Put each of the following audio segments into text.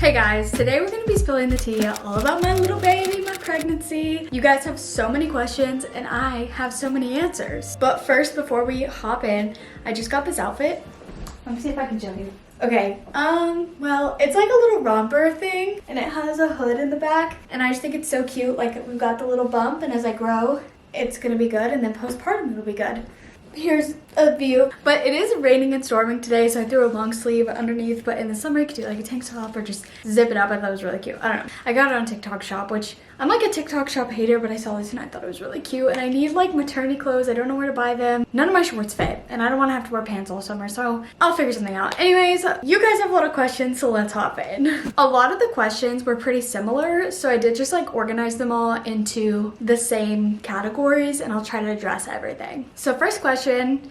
Hey guys, today we're gonna be spilling the tea all about my little baby, my pregnancy. You guys have so many questions and I have so many answers. But first, before we hop in, I just got this outfit. Let me see if I can show you. Okay, well, it's like a little romper thing and it has a hood in the back and I just think it's so cute. Like, we've got the little bump and as I grow, it's gonna be good, and then postpartum it'll be good. Here's a view, but it is raining and storming today, so I threw a long sleeve underneath, but in the summer you could do like a tank top or just zip it up. I thought it was really cute. I don't know. I got it on TikTok shop, which I'm like a TikTok shop hater, but I saw this and I thought it was really cute, and I need like maternity clothes. I don't know where to buy them. None of my shorts fit, and I don't want to have to wear pants all summer, so I'll figure something out. Anyways, you guys have a lot of questions, so let's hop in. A lot of the questions were pretty similar, so I did just like organize them all into the same categories, and I'll try to address everything. So first question,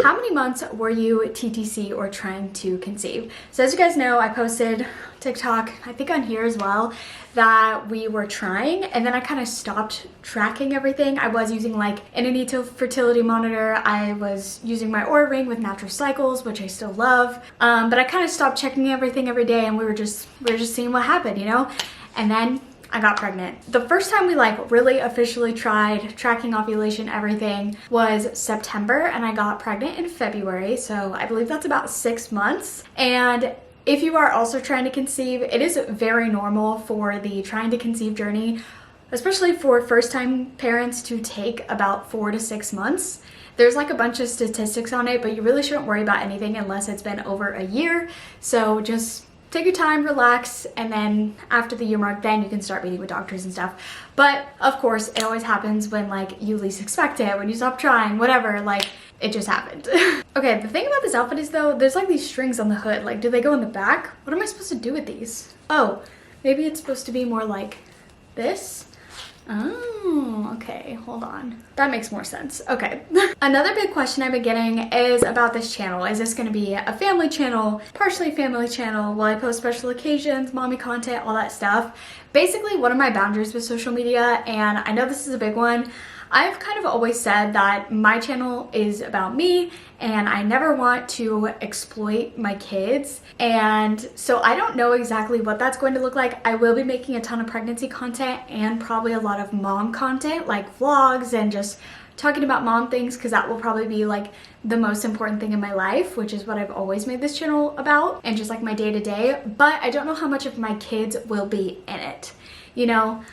how many months were you TTC or trying to conceive? So as you guys know, I posted TikTok, I think on here as well, that we were trying, and then I kind of stopped tracking everything. I was using like an Insta fertility monitor. I was using my Oura ring with natural cycles, which I still love, but I kind of stopped checking everything every day, and we were just seeing what happened, you know. And then I got pregnant. The first time we like really officially tried tracking ovulation, everything, was September, and I got pregnant in February, so I believe that's about 6 months. And if you are also trying to conceive, it is very normal for the trying to conceive journey, especially for first-time parents, to take about 4 to 6 months. There's like a bunch of statistics on it, but you really shouldn't worry about anything unless it's been over a year. So just take your time, relax, and then after the year mark, then you can start meeting with doctors and stuff. But of course, it always happens when like you least expect it, when you stop trying, whatever, like it just happened. Okay, the thing about this outfit is though, there's like these strings on the hood. Like, do they go in the back? What am I supposed to do with these? Oh, maybe it's supposed to be more like this? Oh, okay, hold on. That makes more sense. Okay. Another big question I've been getting is about this channel. Is this gonna be a family channel, partially family channel? Will I post special occasions, mommy content, all that stuff? Basically, what are my boundaries with social media? And I know this is a big one. I've kind of always said that my channel is about me and I never want to exploit my kids. And so I don't know exactly what that's going to look like. I will be making a ton of pregnancy content and probably a lot of mom content, like vlogs and just talking about mom things, because that will probably be like the most important thing in my life, which is what I've always made this channel about, and just like my day-to-day. But I don't know how much of my kids will be in it, you know?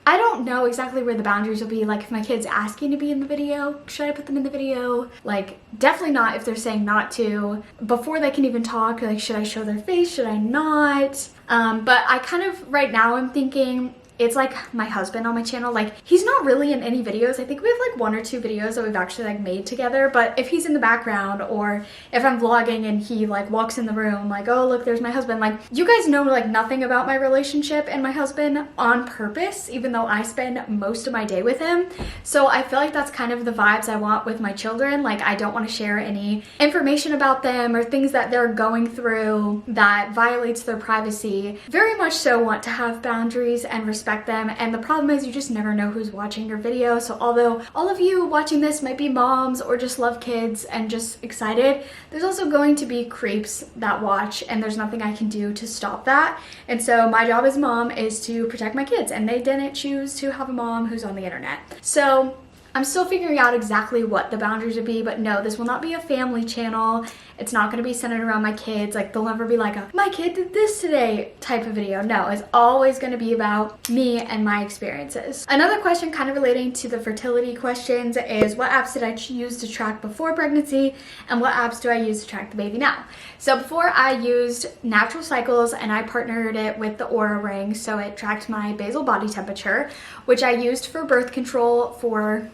I don't know exactly where the boundaries will be. Like, if my kid's asking to be in the video, should I put them in the video? Like, definitely not if they're saying not to. Before they can even talk, like, should I show their face? Should I not? But I kind of, right now, I'm thinking, it's like my husband on my channel. Like, he's not really in any videos. I think we have like 1 or 2 videos that we've actually like made together, but if he's in the background or if I'm vlogging and he like walks in the room, like, oh look, there's my husband, like, you guys know like nothing about my relationship and my husband on purpose, even though I spend most of my day with him. So I feel like that's kind of the vibes I want with my children. Like, I don't want to share any information about them or things that they're going through that violates their privacy. Very much so want to have boundaries and respect them, and the problem is you just never know who's watching your video. So although all of you watching this might be moms or just love kids and just excited, there's also going to be creeps that watch, and there's nothing I can do to stop that. And so my job as mom is to protect my kids, and they didn't choose to have a mom who's on the internet. So I'm still figuring out exactly what the boundaries would be, but no, this will not be a family channel. It's not going to be centered around my kids. Like, they'll never be like a my kid did this today type of video. No, it's always going to be about me and my experiences. Another question kind of relating to the fertility questions is, what apps did I use to track before pregnancy, and what apps do I use to track the baby now? So before, I used natural cycles and I partnered it with the Oura ring, so it tracked my basal body temperature, which I used for birth control for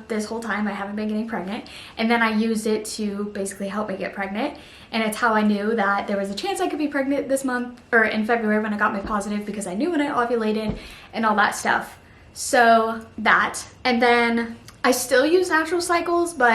this whole time I haven't been getting pregnant, and then I used it to basically help me get pregnant. And it's how I knew that there was a chance I could be pregnant this month, or in February when I got my positive, because I knew when I ovulated and all that stuff. So that, and then I still use Natural Cycles, but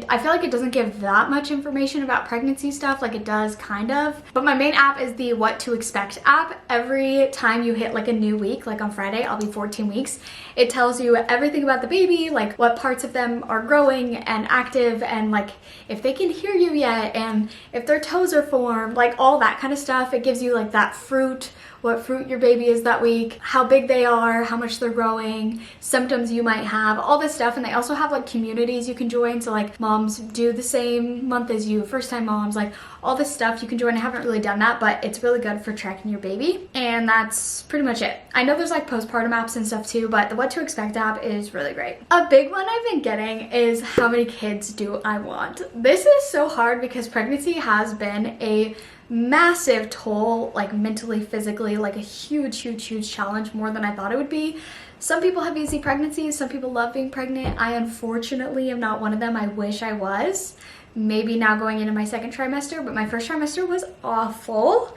I feel like it doesn't give that much information about pregnancy stuff, like it does kind of. But my main app is the What to Expect app. Every time you hit like a new week, like on Friday, I'll be 14 weeks. It tells you everything about the baby, like what parts of them are growing and active, and like if they can hear you yet, and if their toes are formed, like all that kind of stuff. It gives you like that fruit, what fruit your baby is that week, how big they are, how much they're growing, symptoms you might have, all this stuff. And they also have like communities you can join, so like moms do the same month as you, first time moms, like all this stuff you can join. I haven't really done that, but it's really good for tracking your baby. And that's pretty much it. I know there's like postpartum apps and stuff too, but the What to Expect app is really great. A big one I've been getting is how many kids do I want? This is so hard because pregnancy has been a massive toll, like mentally, physically, like a huge challenge, more than I thought it would be. Some people have easy pregnancies, some people love being pregnant. I unfortunately am not one of them. I wish I was. Maybe now going into my second trimester, but my first trimester was awful.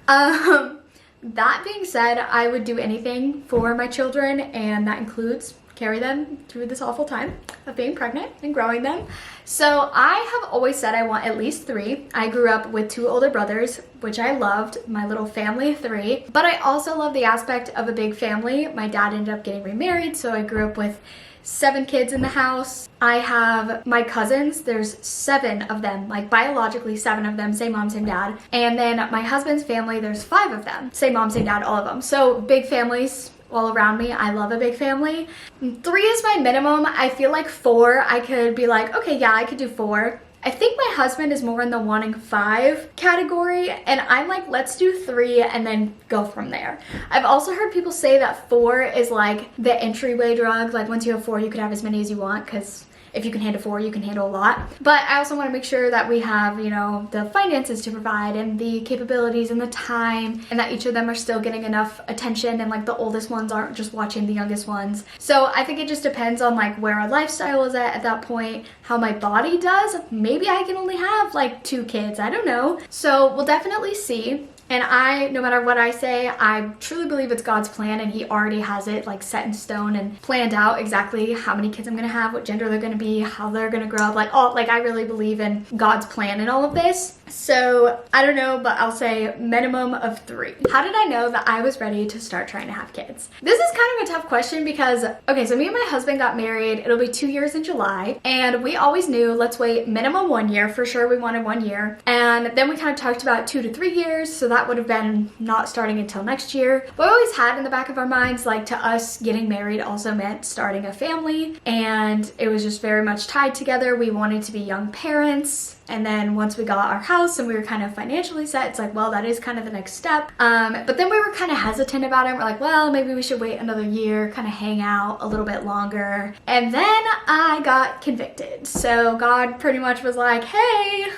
That being said, I would do anything for my children, and that includes carry them through this awful time of being pregnant and growing them. So I have always said I want at least 3. I grew up with 2 older brothers, which I loved, my little family of 3. But I also love the aspect of a big family. My dad ended up getting remarried, so I grew up with 7 kids in the house. I have my cousins, there's 7 of them, like biologically 7 of them, same mom, same dad. And then my husband's family, there's 5 of them, same mom, same dad, all of them. So big families all around me. I love a big family. 3 is my minimum. I feel like 4, I could be like, okay, yeah, I could do 4. I think my husband is more in the wanting 5 category, and I'm like, let's do 3 and then go from there. I've also heard people say that 4 is like the entryway drug. Like once you have 4, you could have as many as you want, because if you can handle 4, you can handle a lot. But I also want to make sure that we have, you know, the finances to provide and the capabilities and the time, and that each of them are still getting enough attention, and like the oldest ones aren't just watching the youngest ones. So I think it just depends on like where our lifestyle is at that point, how my body does. Maybe I can only have like 2 kids, I don't know. So we'll definitely see. And no matter what I say, I truly believe it's God's plan, and he already has it like set in stone and planned out exactly how many kids I'm gonna have, what gender they're gonna be, how they're gonna grow up, like I really believe in God's plan in all of this. So I don't know, but I'll say minimum of 3. How did I know that I was ready to start trying to have kids? This is kind of a tough question because, okay, so me and my husband got married. It'll be 2 years in July, and we always knew, let's wait minimum 1 year. For sure we wanted 1 year. And then we kind of talked about 2 to 3 years, so that would have been not starting until next year. But we always had in the back of our minds, like, to us, getting married also meant starting a family, and it was just very much tied together. We wanted to be young parents. And then once we got our house and we were kind of financially set, it's like, well, that is kind of the next step. But then we were kind of hesitant about it. We're like, well, maybe we should wait another year, kind of hang out a little bit longer. And then I got convicted. So God pretty much was like, hey,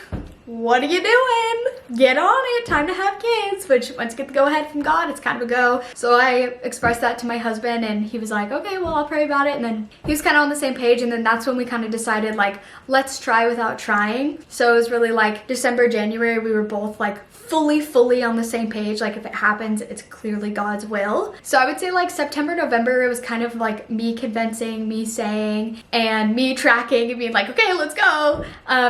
what are you doing? Get on it, time to have kids. Which, once you get the go ahead from God, it's kind of a go. So I expressed that to my husband, and he was like, okay, well, I'll pray about it. And then he was kind of on the same page, and then that's when we kind of decided, like, let's try without trying. So it was really like December, January, we were both like fully on the same page. Like, if it happens, it's clearly God's will. So I would say like September, November, it was kind of like me convincing, me saying, and me tracking and being like, okay, let's go.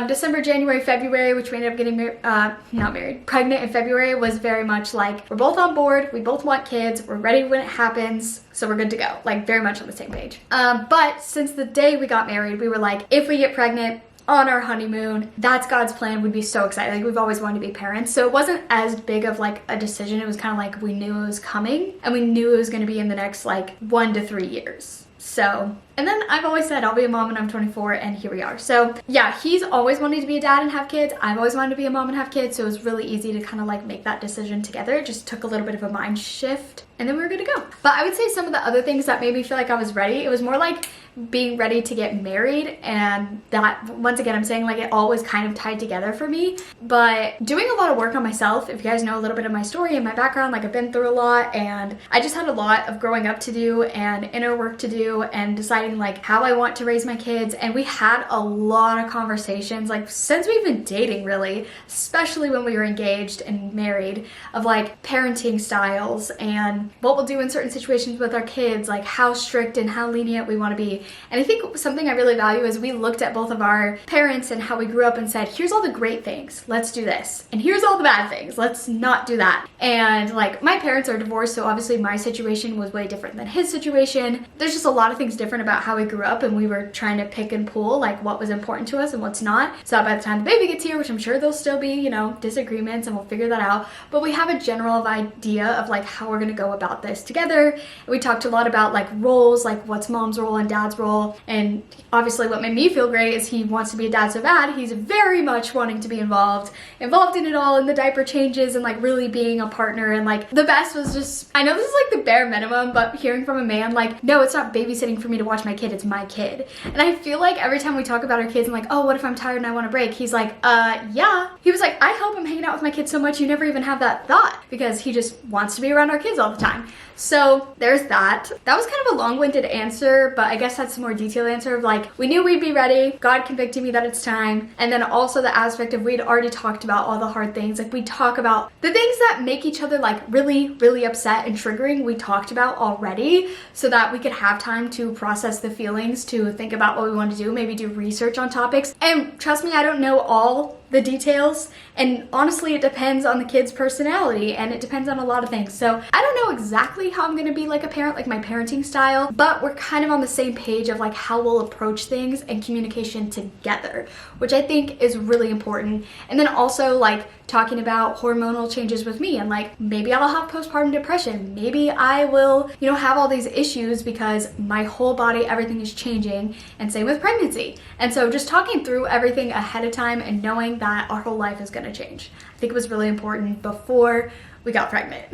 December, January, February, which we ended up getting pregnant in February, was very much like, we're both on board, we both want kids, we're ready when it happens, so we're good to go. Like, very much on the same page. But since the day we got married, we were like, if we get pregnant on our honeymoon, that's God's plan. We'd be so excited. Like, we've always wanted to be parents. So it wasn't as big of like a decision. It was kind of like we knew it was coming, and we knew it was going to be in the next like 1 to 3 years. So, and then I've always said I'll be a mom when I'm 24, and here we are. So yeah, he's always wanted to be a dad and have kids. I've always wanted to be a mom and have kids. So it was really easy to kind of like make that decision together. It just took a little bit of a mind shift, and then we were good to go. But I would say some of the other things that made me feel like I was ready, it was more like being ready to get married, and that, once again, I'm saying like it all was kind of tied together for me. But doing a lot of work on myself, if you guys know a little bit of my story and my background, like I've been through a lot, and I just had a lot of growing up to do and inner work to do, and deciding like how I want to raise my kids. And we had a lot of conversations, like since we've been dating really, especially when we were engaged and married, of like parenting styles and what we'll do in certain situations with our kids, like how strict and how lenient we want to be. And I think something I really value is we looked at both of our parents and how we grew up and said, here's all the great things, let's do this. And here's all the bad things, let's not do that. And like my parents are divorced, so obviously my situation was way different than his situation. There's just a lot of things different about how we grew up, and we were trying to pick and pull like what was important to us and what's not. So by the time the baby gets here, which I'm sure there'll still be, you know, disagreements, and we'll figure that out. But we have a general idea of like how we're gonna go about this together. And we talked a lot about like roles, like what's mom's role and dad's role. And obviously what made me feel great is he wants to be a dad so bad. He's very much wanting to be involved in it all, in the diaper changes and like really being a partner. And like the best was just, I know this is like the bare minimum, but hearing from a man like, no, it's not babysitting for me to watch my kid, it's my kid. And I feel like every time we talk about our kids and like, oh, what if I'm tired and I want a break? He's like, yeah. He was like, I hope I'm hanging out with my kids so much you never even have that thought, because he just wants to be around our kids all the time. So there's that. That was kind of a long-winded answer, but I guess that's a more detailed answer of like, we knew we'd be ready, God convicted me that it's time. And then also the aspect of we'd already talked about all the hard things. Like we talk about the things that make each other like really, really upset and triggering, we talked about already, so that we could have time to process the feelings, to think about what we want to do, maybe do research on topics. And trust me, I don't know all the details, and honestly it depends on the kid's personality and it depends on a lot of things. So I don't know exactly how I'm gonna be like a parent, like my parenting style, but we're kind of on the same page of like how we'll approach things and communication together, which I think is really important. And then also like talking about hormonal changes with me, and like maybe I'll have postpartum depression, maybe I will, you know, have all these issues because my whole body, everything is changing, and same with pregnancy. And so just talking through everything ahead of time and knowing that our whole life is going to change, I think it was really important before we got pregnant.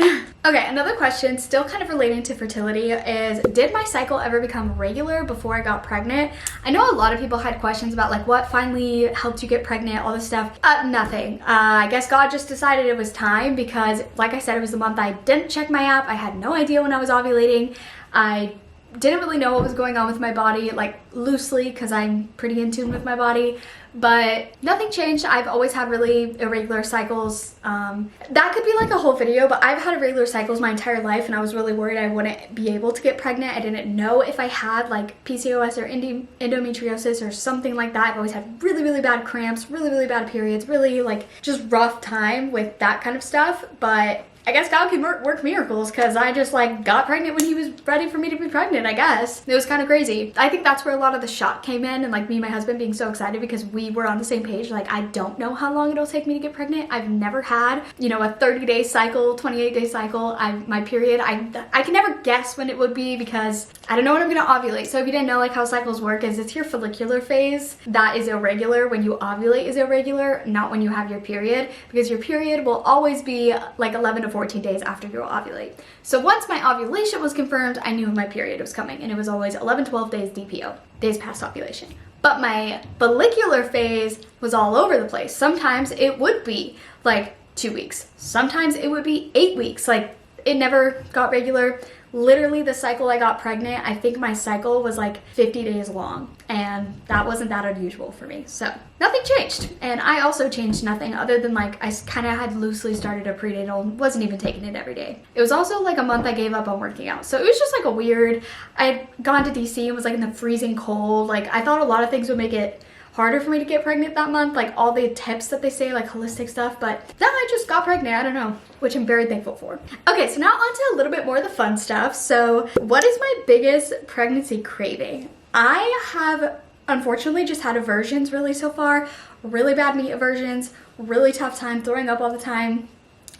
Okay, another question still kind of relating to fertility is, did my cycle ever become regular before I got pregnant? I know a lot of people had questions about like what finally helped you get pregnant, all this stuff. Nothing. I guess God just decided it was time, because like I said, it was the month I didn't check my app. I had no idea when I was ovulating. I didn't really know what was going on with my body, like loosely, because I'm pretty in tune with my body, but nothing changed. I've always had really irregular cycles. That could be like a whole video, but I've had irregular cycles my entire life, and I was really worried I wouldn't be able to get pregnant. I didn't know if I had like PCOS or endometriosis or something like that. I've always had really, really bad cramps, really, really bad periods, really like just rough time with that kind of stuff. But I guess God can work miracles, because I just like got pregnant when he was ready for me to be pregnant, I guess. It was kind of crazy. I think that's where a lot of the shock came in, and like me and my husband being so excited because we were on the same page. Like, I don't know how long it'll take me to get pregnant. I've never had, you know, a 30-day cycle, 28-day cycle. My period, I can never guess when it would be, because I don't know when I'm gonna ovulate. So if you didn't know like how cycles work, is it's your follicular phase that is irregular. When you ovulate is irregular, not when you have your period, because your period will always be like 11 to 14 days after you ovulate. So once my ovulation was confirmed, I knew my period was coming, and it was always 11, 12 days DPO, days past ovulation. But my follicular phase was all over the place. Sometimes it would be like 2 weeks. Sometimes it would be 8 weeks. Like, it never got regular. Literally the cycle I got pregnant, I think my cycle was like 50 days long, and that wasn't that unusual for me. So nothing changed. And I also changed nothing other than like I kind of had loosely started a prenatal, wasn't even taking it every day. It was also like a month I gave up on working out. So it was just like a weird, I had gone to DC and was like in the freezing cold. Like, I thought a lot of things would make it harder for me to get pregnant that month, like all the tips that they say, like holistic stuff, but then I just got pregnant. I don't know, which I'm very thankful for. Okay, so now on to a little bit more of the fun stuff. So what is my biggest pregnancy craving? I have unfortunately just had aversions really so far, really bad meat aversions, really tough time throwing up all the time.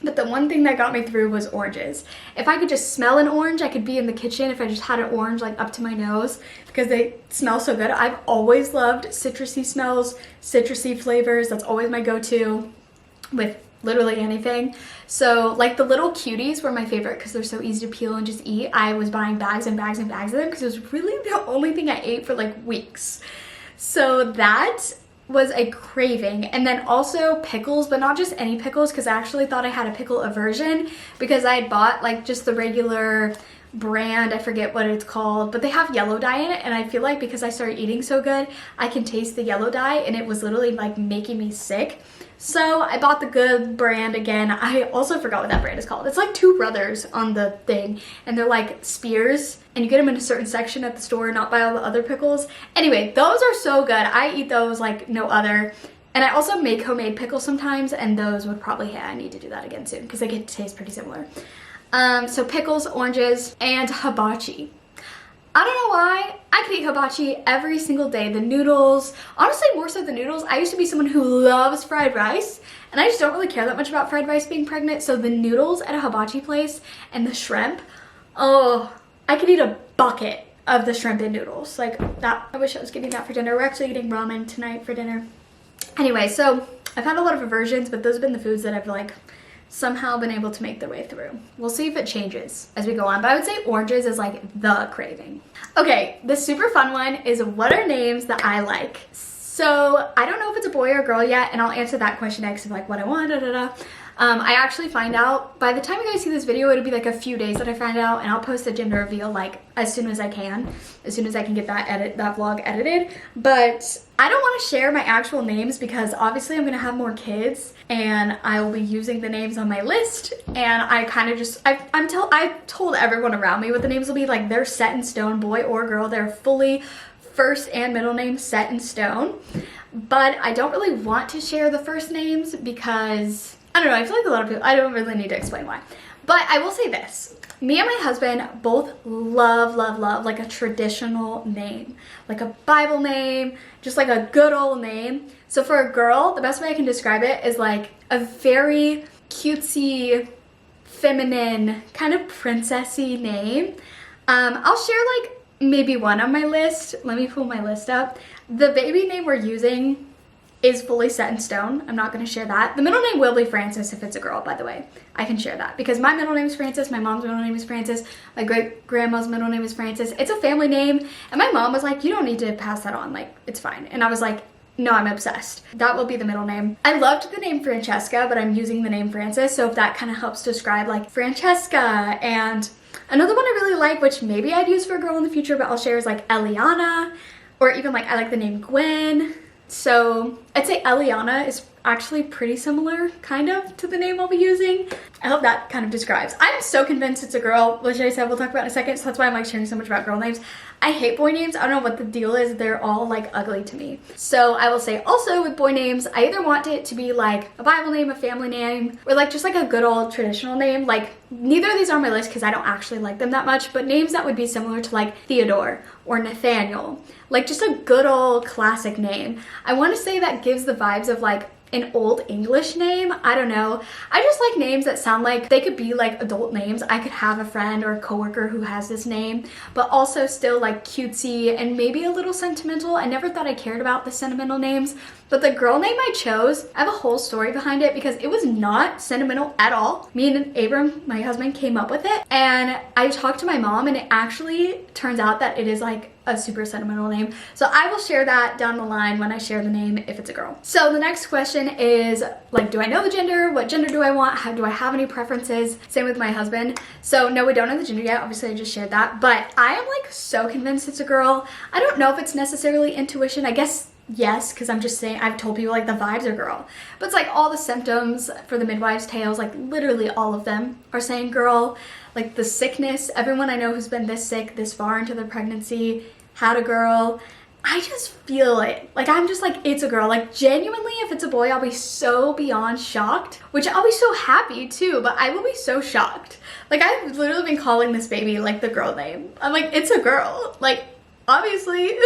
But the one thing that got me through was oranges. If I could just smell an orange, I could be in the kitchen if I just had an orange like up to my nose, because they smell so good. I've always loved citrusy smells, citrusy flavors. That's always my go-to with literally anything. So like the little cuties were my favorite because they're so easy to peel and just eat. I was buying bags and bags and bags of them because it was really the only thing I ate for like weeks. So that was a craving. And then also pickles, but not just any pickles, because I actually thought I had a pickle aversion because I had bought like just the regular brand, I forget what it's called, but they have yellow dye in it, and I feel like because I started eating so good, I can taste the yellow dye, and it was literally like making me sick. So I bought the Good brand again. I also forgot what that brand is called. It's like Two Brothers on the thing, and they're like spears, and you get them in a certain section at the store, not by all the other pickles. Anyway, those are so good. I eat those like no other. And I also make homemade pickles sometimes, and those would probably, I need to do that again soon because they get to taste pretty similar. So pickles, oranges, and hibachi. I don't know why, I could eat hibachi every single day. The noodles, honestly more so the noodles. I used to be someone who loves fried rice, and I just don't really care that much about fried rice being pregnant. So the noodles at a hibachi place and the shrimp, oh, I could eat a bucket of the shrimp and noodles. Like that, I wish I was getting that for dinner. We're actually eating ramen tonight for dinner. Anyway, so I've had a lot of aversions, but those have been the foods that I've like somehow been able to make their way through. We'll see if it changes as we go on, but I would say oranges is like the craving. Okay, the super fun one is what are names that I like? So I don't know if it's a boy or a girl yet, and I'll answer that question next of like what I want, I actually find out, by the time you guys see this video, it'll be like a few days that I find out, and I'll post the gender reveal like as soon as I can get that vlog edited. But I don't want to share my actual names because obviously I'm gonna have more kids and I will be using the names on my list, and I kind of just I told everyone around me what the names will be. Like they're set in stone, boy or girl. They're fully first and middle name set in stone. But I don't really want to share the first names because I don't know, I feel like a lot of people, I don't really need to explain why. But I will say this, me and my husband both love like a traditional name, like a Bible name, just like a good old name. So for a girl, the best way I can describe it is like a very cutesy, feminine, kind of princessy name. I'll share like maybe one on my list. Let me pull my list up. The baby name we're using is fully set in stone. I'm not going to share that. The middle name will be Frances if it's a girl, by the way. I can share that because my middle name is Frances, my mom's middle name is Frances, my great-grandma's middle name is Frances. It's a family name, and my mom was like, you don't need to pass that on, like, it's fine. And I was like, no, I'm obsessed. That will be the middle name. I loved the name Francesca, but I'm using the name Frances, so if that kind of helps describe, like, Francesca. And another one I really like, which maybe I'd use for a girl in the future, but I'll share, is like Eliana, or even like I like the name Gwen. So I'd say Eliana is actually pretty similar kind of to the name I'll be using. I hope that kind of describes. I'm so convinced it's a girl, which I said we'll talk about in a second, so that's why I'm like sharing so much about girl names. I hate boy names. I don't know what the deal is. They're all like ugly to me. So I will say also with boy names, I either want it to be like a Bible name, a family name, or like just like a good old traditional name. Like neither of these are on my list because I don't actually like them that much, but names that would be similar to like Theodore or Nathaniel, like just a good old classic name. I want to say that gives the vibes of like an old English name. I don't know. I just like names that sound like they could be like adult names. I could have a friend or a coworker who has this name, but also still like cutesy and maybe a little sentimental. I never thought I cared about the sentimental names, but the girl name I chose, I have a whole story behind it because it was not sentimental at all. Me and Abram, my husband, came up with it, and I talked to my mom, and it actually turns out that it is like a super sentimental name. So I will share that down the line when I share the name if it's a girl. So the next question is like, do I know the gender? What gender do I want? How do I have any preferences? Same with my husband. So no, we don't know the gender yet. Obviously I just shared that, but I am like so convinced it's a girl. I don't know if it's necessarily intuition. I guess yes, because I'm just saying, I've told people like the vibes are girl, but it's like all the symptoms for the midwife's tales, like literally all of them are saying girl. Like the sickness, everyone I know who's been this sick this far into their pregnancy had a girl. I just feel it. Like I'm just like, it's a girl. Like genuinely, if it's a boy, I'll be so beyond shocked, which I'll be so happy too, but I will be so shocked. Like I've literally been calling this baby like the girl name. I'm like, it's a girl. Like obviously.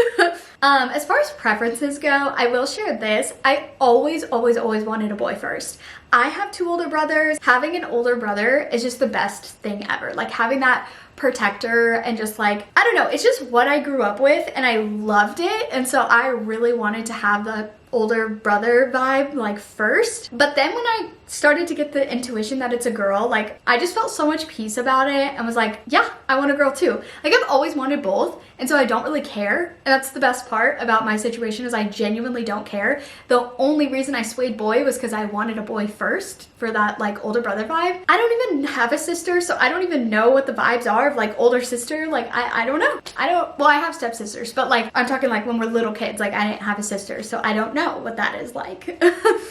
As far as preferences go, I will share this. I always wanted a boy first. I have two older brothers. Having an older brother is just the best thing ever. Like having that protector and just like, I don't know, it's just what I grew up with and I loved it. And so I really wanted to have the older brother vibe like first. But then when I started to get the intuition that it's a girl, like I just felt so much peace about it and was like, yeah, I want a girl too. Like I've always wanted both, and so I don't really care. And that's the best part about my situation, is I genuinely don't care. The only reason I swayed boy was because I wanted a boy first for that like older brother vibe. I don't even have a sister, so I don't even know what the vibes are of like older sister. Like I don't know. Well, I have stepsisters, but like I'm talking like when we're little kids, like I didn't have a sister, so I don't know. know what that is like.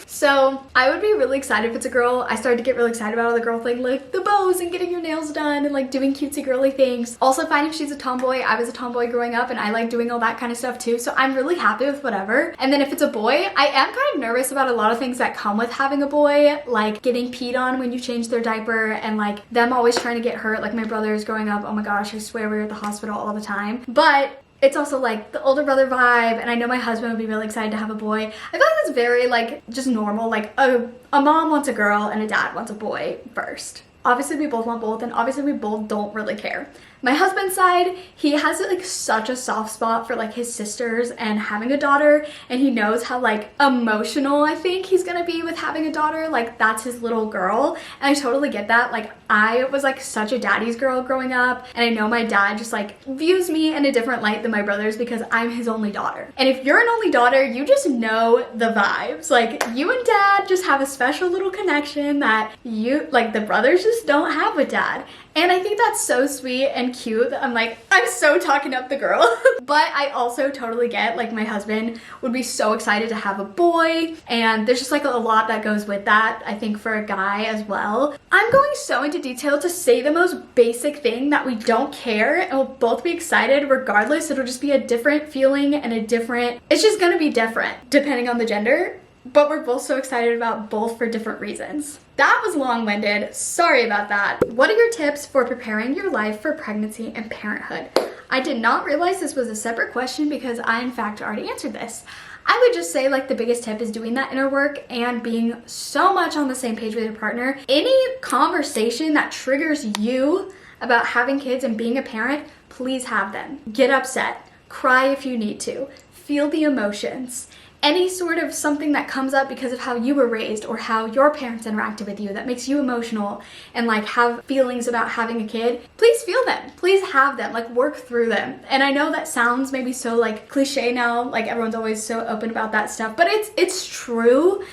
So I would be really excited if it's a girl. I started to get really excited about all the girl thing, like the bows and getting your nails done and like doing cutesy girly things. Also fine if she's a tomboy. I was a tomboy growing up and I like doing all that kind of stuff too. So I'm really happy with whatever. And then if it's a boy, I am kind of nervous about a lot of things that come with having a boy, like getting peed on when you change their diaper and like them always trying to get hurt. Like my brothers growing up, oh my gosh, I swear we were at the hospital all the time. But it's also like the older brother vibe, and I know my husband would be really excited to have a boy. I feel like that's very like just normal. Like a mom wants a girl and a dad wants a boy first. Obviously we both want both, and obviously we both don't really care. My husband's side, he has like such a soft spot for like his sisters and having a daughter, and he knows how like emotional I think he's gonna be with having a daughter. Like that's his little girl, and I totally get that. Like I was like such a daddy's girl growing up, and I know my dad just like views me in a different light than my brothers because I'm his only daughter. And if you're an only daughter, you just know the vibes. Like you and dad just have a special little connection that you like the brothers just don't have with dad. And I think that's so sweet and cute. I'm like, I'm so talking up the girl. But I also totally get, like my husband would be so excited to have a boy. And there's just like a lot that goes with that, I think for a guy as well. I'm going so into detail to say the most basic thing that we don't care and we'll both be excited regardless. It'll just be a different feeling and it's just gonna be different depending on the gender. But we're both so excited about both for different reasons. That was long-winded. Sorry about that. What are your tips for preparing your life for pregnancy and parenthood? I did not realize this was a separate question because I in fact already answered this. I would just say like the biggest tip is doing that inner work and being so much on the same page with your partner. Any conversation that triggers you about having kids and being a parent, please have them. Get upset, cry if you need to, feel the emotions. Any sort of something that comes up because of how you were raised or how your parents interacted with you that makes you emotional and like have feelings about having a kid, please feel them. Please have them, like work through them. And I know that sounds maybe so like cliche now, like everyone's always so open about that stuff, but it's true.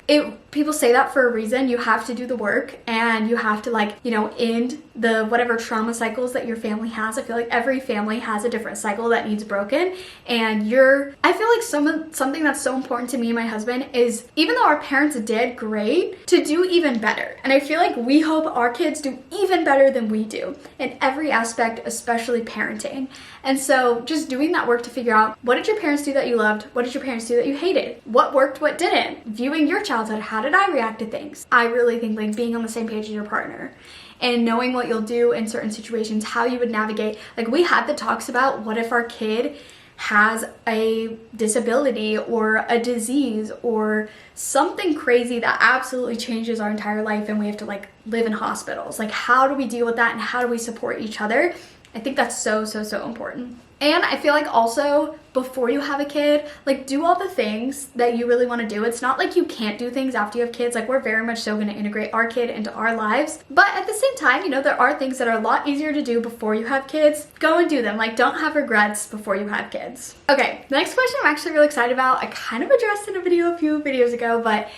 People say that for a reason. You have to do the work and you have to like, you know, end the whatever trauma cycles that your family has. I feel like every family has a different cycle that needs broken, and I feel like something that's so important to me and my husband is, even though our parents did great, to do even better. And I feel like we hope our kids do even better than we do in every aspect, especially parenting. And so just doing that work to figure out, what did your parents do that you loved? What did your parents do that you hated? What worked, what didn't? Viewing your childhood, how did I react to things? I really think like being on the same page as your partner and knowing what you'll do in certain situations, how you would navigate. Like we had the talks about what if our kid has a disability or a disease or something crazy that absolutely changes our entire life and we have to like live in hospitals. Like how do we deal with that and how do we support each other? I think that's so important. And I feel like also before you have a kid, like do all the things that you really want to do. It's not like you can't do things after you have kids. Like we're very much so going to integrate our kid into our lives. But at the same time, you know, there are things that are a lot easier to do before you have kids. Go and do them. Like don't have regrets before you have kids. Okay, the next question I'm actually really excited about. I kind of addressed in a video a few videos ago, but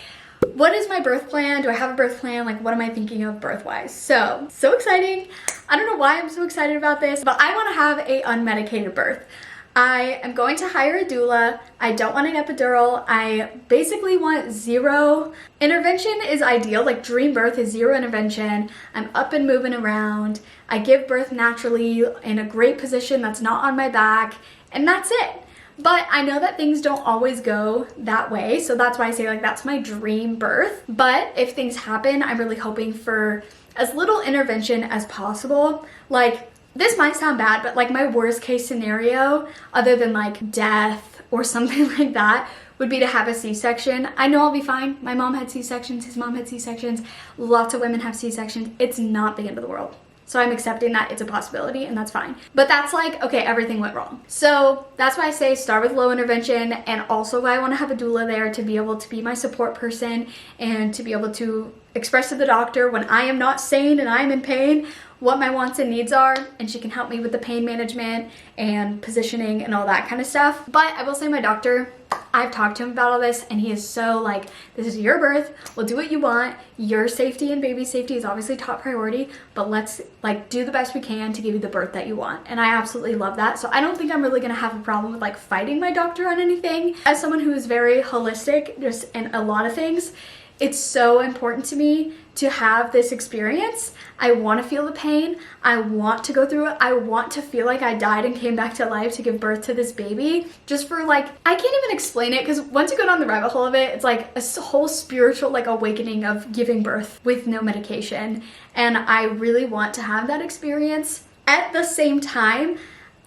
what is my birth plan? Do I have a birth plan? Like what am I thinking of birth-wise? So exciting. I don't know why I'm so excited about this, but I want to have a unmedicated birth. I am going to hire a doula. I don't want an epidural. I basically want zero intervention is ideal. Like dream birth is zero intervention. I'm up and moving around. I give birth naturally in a great position that's not on my back, and that's it. But I know that things don't always go that way, so that's why I say like that's my dream birth. But if things happen, I'm really hoping for as little intervention as possible. Like this might sound bad, but like my worst case scenario, other than like death or something like that, would be to have a C-section. I know I'll be fine. My mom had C-sections, his mom had C-sections, lots of women have C-sections. It's not the end of the world. So I'm accepting that it's a possibility and that's fine. But that's like, okay, everything went wrong. So that's why I say start with low intervention, and also why I want to have a doula there to be able to be my support person and to be able to express to the doctor when I am not sane and I'm in pain what my wants and needs are, and she can help me with the pain management and positioning and all that kind of stuff. But I will say my doctor, I've talked to him about all this, and he is so like, this is your birth, we'll do what you want, your safety and baby safety is obviously top priority, but let's like do the best we can to give you the birth that you want. And I absolutely love that. So I don't think I'm really gonna have a problem with like fighting my doctor on anything. As someone who is very holistic just in a lot of things, it's so important to me to have this experience. I want to feel the pain. I want to go through it. I want to feel like I died and came back to life to give birth to this baby. Just for like, I can't even explain it, because once you go down the rabbit hole of it, it's like a whole spiritual like awakening of giving birth with no medication. And I really want to have that experience. At the same time,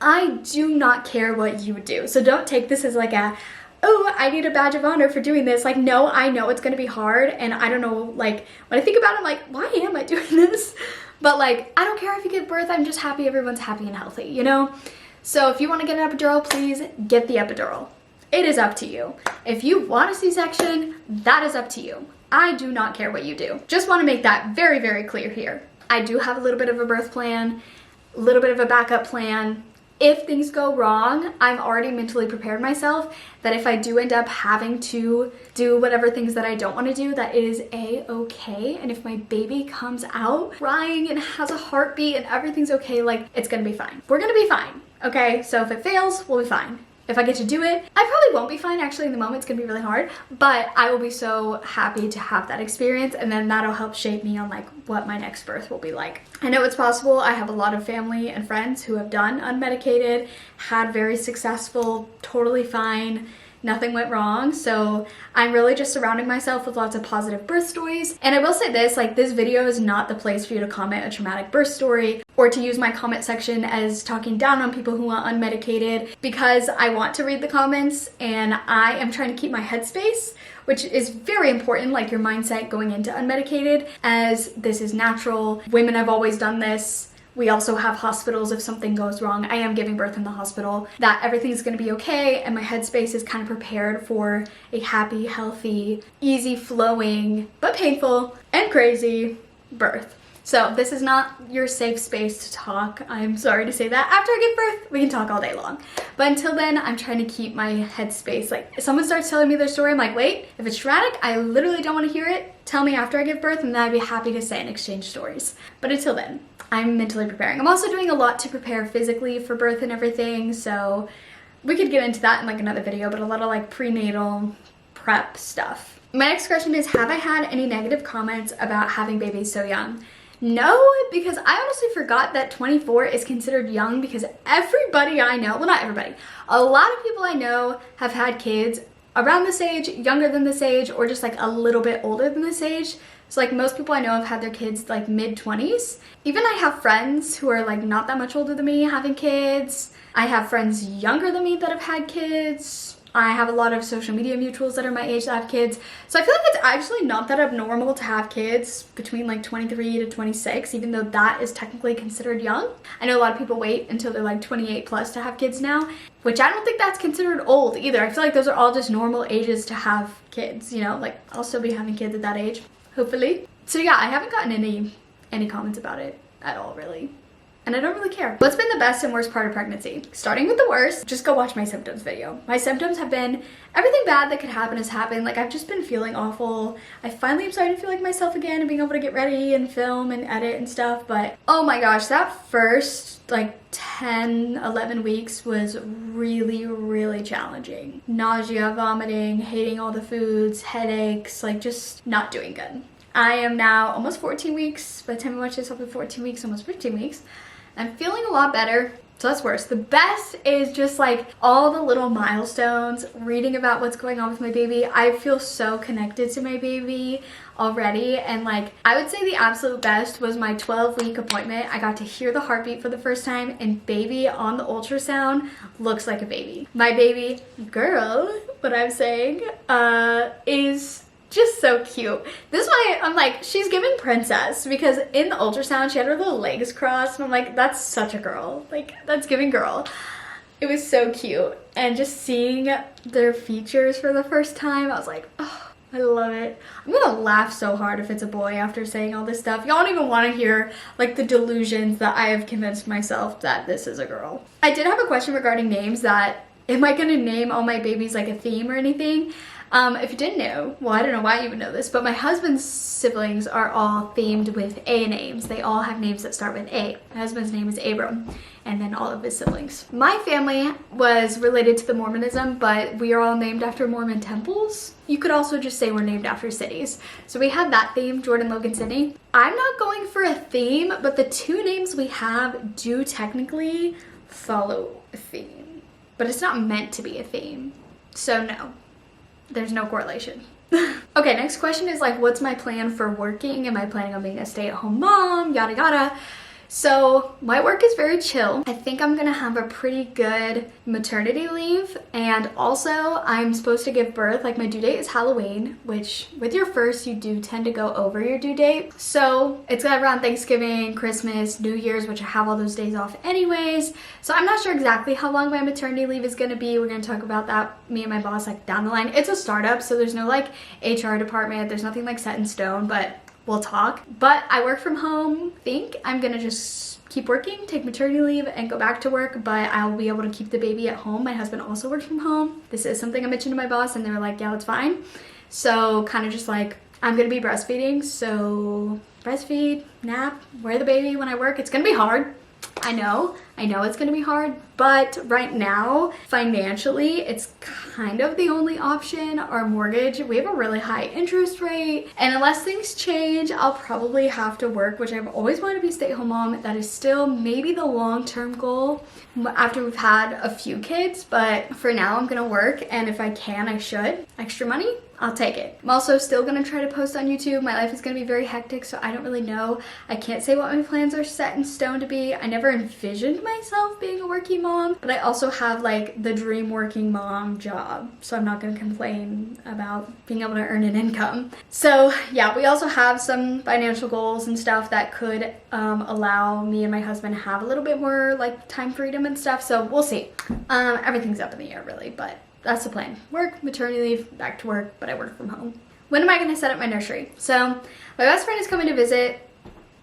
I do not care what you do. So don't take this as like a, oh, I need a badge of honor for doing this. Like, no, I know it's gonna be hard, and I don't know, like, when I think about it, I'm like, why am I doing this? But like, I don't care if you give birth, I'm just happy everyone's happy and healthy, you know? So if you wanna get an epidural, please get the epidural. It is up to you. If you want a C-section, that is up to you. I do not care what you do. Just wanna make that very, very clear here. I do have a little bit of a birth plan, a little bit of a backup plan. If things go wrong, I'm already mentally prepared myself that if I do end up having to do whatever things that I don't want to do, that it is a-okay. And if my baby comes out crying and has a heartbeat and everything's okay, like, it's gonna be fine. We're gonna be fine, okay? So if it fails, we'll be fine. If I get to do it, I probably won't be fine. Actually, in the moment, it's gonna be really hard, but I will be so happy to have that experience, and then that'll help shape me on like what my next birth will be like. I know it's possible. I have a lot of family and friends who have done unmedicated, had very successful, totally fine, nothing went wrong. So I'm really just surrounding myself with lots of positive birth stories. And I will say this, like, this video is not the place for you to comment a traumatic birth story or to use my comment section as talking down on people who are unmedicated, because I want to read the comments and I am trying to keep my headspace, which is very important, like your mindset going into unmedicated, as this is natural. Women have always done this. We also have hospitals if something goes wrong. I am giving birth in the hospital, that everything's gonna be okay, and my headspace is kind of prepared for a happy, healthy, easy flowing, but painful and crazy birth. So this is not your safe space to talk. I'm sorry to say that. After I give birth, we can talk all day long. But until then, I'm trying to keep my headspace. Like, if someone starts telling me their story, I'm like, wait, if it's traumatic, I literally don't want to hear it. Tell me after I give birth, and then I'd be happy to say and exchange stories. But until then, I'm mentally preparing. I'm also doing a lot to prepare physically for birth and everything, so we could get into that in like another video, but a lot of like prenatal prep stuff. My next question is, have I had any negative comments about having babies so young? No, because I honestly forgot that 24 is considered young, because everybody I know, well, not everybody, a lot of people I know have had kids around this age, younger than this age, or just like a little bit older than this age. So like most people I know have had their kids like mid-20s. Even I have friends who are like not that much older than me having kids. I have friends younger than me that have had kids. I have a lot of social media mutuals that are my age that have kids. So I feel like it's actually not that abnormal to have kids between like 23 to 26, even though that is technically considered young. I know a lot of people wait until they're like 28 plus to have kids now, which I don't think that's considered old either. I feel like those are all just normal ages to have kids, you know, like I'll still be having kids at that age, hopefully. So yeah, I haven't gotten any comments about it at all, really. And I don't really care. What's been the best and worst part of pregnancy? Starting with the worst, just go watch my symptoms video. My symptoms have been, everything bad that could happen has happened. Like, I've just been feeling awful. I finally am starting to feel like myself again and being able to get ready and film and edit and stuff. But oh my gosh, that first like 10, 11 weeks was really, really challenging. Nausea, vomiting, hating all the foods, headaches, like just not doing good. I am now almost 14 weeks. By the time I watch this, I'll be 14 weeks, almost 15 weeks. I'm feeling a lot better, so that's worse. The best is just like all the little milestones, reading about what's going on with my baby. I feel so connected to my baby already, and like I would say the absolute best was my 12-week appointment. I got to hear the heartbeat for the first time, and baby on the ultrasound looks like a baby. My baby girl, what I'm saying, is just so cute. This is why I'm like, she's giving princess, because in the ultrasound she had her little legs crossed and I'm like, that's such a girl, like that's giving girl. It was so cute, and just seeing their features for the first time, I was like, oh, I love it. I'm gonna laugh so hard if it's a boy after saying all this stuff. Y'all don't even want to hear like the delusions that I have convinced myself that this is a girl. I did have a question regarding names, that am I gonna name all my babies like a theme or anything? If you didn't know, well, I don't know why you would know this, but my husband's siblings are all themed with A names. They all have names that start with A. My husband's name is Abram, and then all of his siblings. My family was related to the Mormonism, but we are all named after Mormon temples. You could also just say we're named after cities. So we have that theme, Jordan, Logan, Sydney. I'm not going for a theme, but the two names we have do technically follow a theme, but it's not meant to be a theme. So no. There's no correlation. Okay, next question is like, what's my plan for working? Am I planning on being a stay-at-home mom? Yada yada. So my work is very chill. I think I'm gonna have a pretty good maternity leave, and also I'm supposed to give birth, like my due date is Halloween, which with your first you do tend to go over your due date. So it's around Thanksgiving, Christmas, New Year's, which I have all those days off anyways. So I'm not sure exactly how long my maternity leave is gonna be. We're gonna talk about that, me and my boss, like down the line. It's a startup, so there's no like HR department, there's nothing like set in stone, but we'll talk. But I work from home. I think I'm gonna just keep working, take maternity leave, and go back to work, but I'll be able to keep the baby at home. My husband also works from home. This is something I mentioned to my boss, and they were like, yeah, that's fine. So kind of just like, I'm gonna be breastfeeding, so breastfeed, nap, wear the baby when I work. It's gonna be hard. I know it's gonna be hard, but right now, financially, it's kind of the only option. Our mortgage, we have a really high interest rate, and unless things change, I'll probably have to work, which I've always wanted to be a stay-at-home mom. That is still maybe the long-term goal after we've had a few kids, but for now, I'm gonna work, and if I can, I should. Extra money, I'll take it. I'm also still gonna try to post on YouTube. My life is gonna be very hectic, so I don't really know. I can't say what my plans are set in stone to be. I never envisioned myself being a working mom, but I also have like the dream working mom job, so I'm not gonna complain about being able to earn an income. So yeah, we also have some financial goals and stuff that could allow me and my husband to have a little bit more like time freedom and stuff, so we'll see. Everything's up in the air really, but that's the plan. Work, maternity leave, back to work, but I work from home. When am I gonna set up my nursery? So my best friend is coming to visit,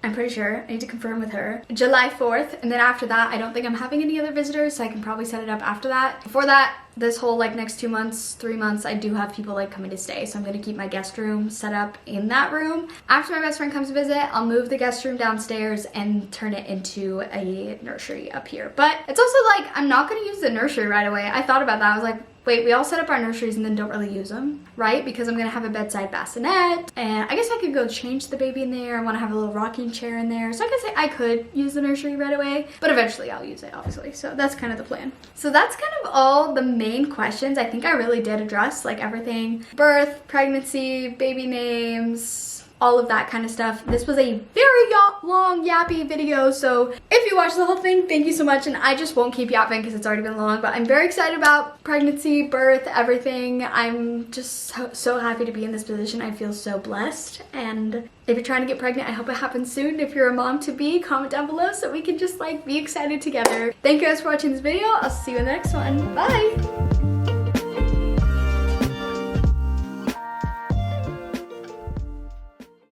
I'm pretty sure, I need to confirm with her, July 4th, and then after that, I don't think I'm having any other visitors, so I can probably set it up after that. Before that, this whole like next 2 months, 3 months, I do have people like coming to stay, so I'm gonna keep my guest room set up in that room. After my best friend comes to visit, I'll move the guest room downstairs and turn it into a nursery up here. But it's also like, I'm not gonna use the nursery right away. I thought about that, I was like, wait, we all set up our nurseries and then don't really use them, right? Because I'm gonna have a bedside bassinet, and I guess I could go change the baby in there. I wanna have a little rocking chair in there. So I guess I could use the nursery right away, but eventually I'll use it, obviously. So that's kind of the plan. So that's kind of all the main questions. I think I really did address like everything. Birth, pregnancy, baby names, all of that kind of stuff. This was a very long yappy video, so if you watched the whole thing, thank you so much, and I just won't keep yapping because it's already been long, but I'm very excited about pregnancy, birth, everything. I'm just so happy to be in this position. I feel so blessed, and if you're trying to get pregnant, I hope it happens soon. If you're a mom-to-be, comment down below so we can just like be excited together. Thank you guys for watching this video. I'll see you in the next one. Bye!